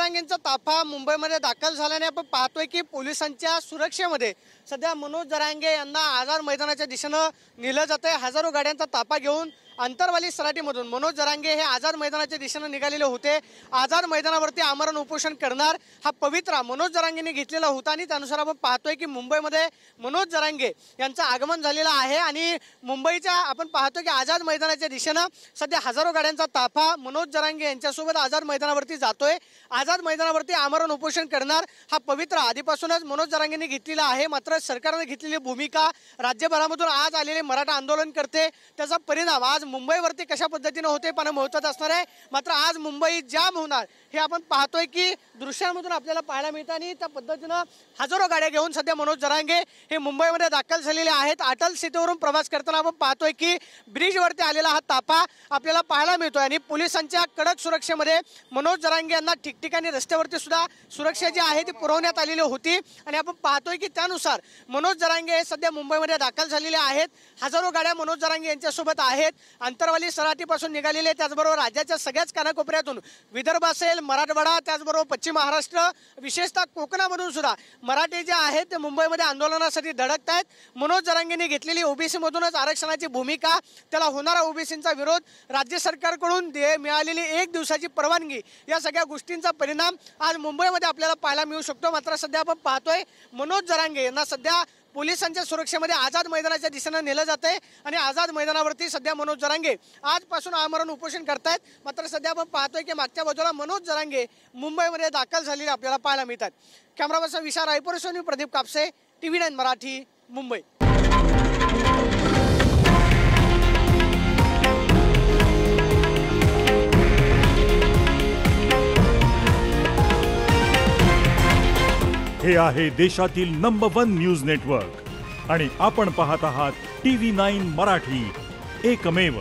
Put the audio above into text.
जरांगेंचा ताफा मुंबईमध्ये दाखल झाल्याने आपण पाहतोय की पोलिसांच्या सुरक्षेमध्ये सध्या मनोज जरांगे यांना आझाद मैदानाच्या दिशेनं नेलं जातंय। हजारो गाड्यांचा ताफा घेऊन अंतरवाली सराटीमधून मनोज जरांगे हे आझाद मैदानाच्या दिशेनं निघालेले होते। आझाद मैदानावरती आमरण उपोषण करणार हा पवित्रा मनोज जरांगेंनी घेतलेला होता आणि त्यानुसार आपण पाहतोय की मुंबईमध्ये मनोज जरांगे यांचं आगमन झालेलं आहे आणि मुंबईच्या आपण पाहतोय की आझाद मैदानाच्या दिशेनं सध्या हजारो गाड्यांचा ताफा मनोज जरांगे यांच्यासोबत आझाद मैदानावरती जातोय। आझाद मैदानावरती आमरण उपोषण करणार हा पवित्रा आधीपासूनच मनोज जरांगेंनी घेतलेला आहे। मात्र सरकारने घेतलेली भूमिका, राज्यभरामधून आज आलेले मराठा आंदोलन करते त्याचा परिणाम आज मुंबईवरती कशा पद्धतीने होते पण महत्त्वाचं असणार आहे। मात्र आज मुंबई जाम होणार हे आपण पाहतोय की दृश्यांमधून आपल्याला पाहायला मिळतं आणि त्या पद्धतीनं हजारो गाड्या घेऊन सध्या मनोज जरांगे हे मुंबईमध्ये दाखल झालेले आहेत। अटल सेतूवरून प्रवास करताना आपण पाहतोय की ब्रिजवरती आलेला हा ताफा आपल्याला पाहायला मिळतोय आणि पोलिसांच्या कडक सुरक्षेमध्ये मनोज जरांगे यांना ठिकठिकाणी रस्त्यावरती सुद्धा सुरक्षा जी आहे ती पुरवण्यात आलेली होती आणि आपण पाहतोय की त्यानुसार मनोज जरांगे हे सध्या मुंबईमध्ये दाखल झालेले आहेत। हजारो गाड्या मनोज जरांगे यांच्यासोबत आहेत। अंतरवाली सराटीपासून निघालेले, त्याचबरोबर राज्याच्या सगळ्याच कानाकोपऱ्यातून, विदर्भ असेल, मराठवाडा, त्याचबरोबर पश्चिम महाराष्ट्र, विशेषतः कोकणामधून सुद्धा मराठी जे आहेत ते मुंबईमध्ये आंदोलनासाठी धडकत आहेत। मनोज जरांगेंनी घेतलेली ओबीसी मधूनच आरक्षणाची भूमिका, त्याला होणारा ओबीसींचा विरोध, राज्य सरकारकडून मिळालेली 1 दिवसाची परवानगी, या सगळ्या गोष्टींचा परिणाम आज मुंबईमध्ये आपल्याला पाहायला मिळू शकतो। मात्र सध्या आपण पाहतोय मनोज जरांगे यांना सध्या पोलिसांच्या सुरक्षेमध्ये आझाद मैदानाच्या दिशेनं नेलं जातंय आणि आझाद मैदानावरती सध्या मनोज जरांगे आजपासून आमरण उपोषण करतायत। मात्र सध्या आपण पाहतोय की मागच्या बाजूला मनोज जरांगे मुंबईमध्ये दाखल झालेले आपल्याला पाहायला मिळतात। कॅमेरा पर्सन विशाल रायपूरसोनी प्रदीप कापसे, TV9 मराठी, मुंबई। हे आहे देशातील नंबर 1 न्यूज नेटवर्क आणि आपण पाहत आहात TV9 मराठी, एकमेव।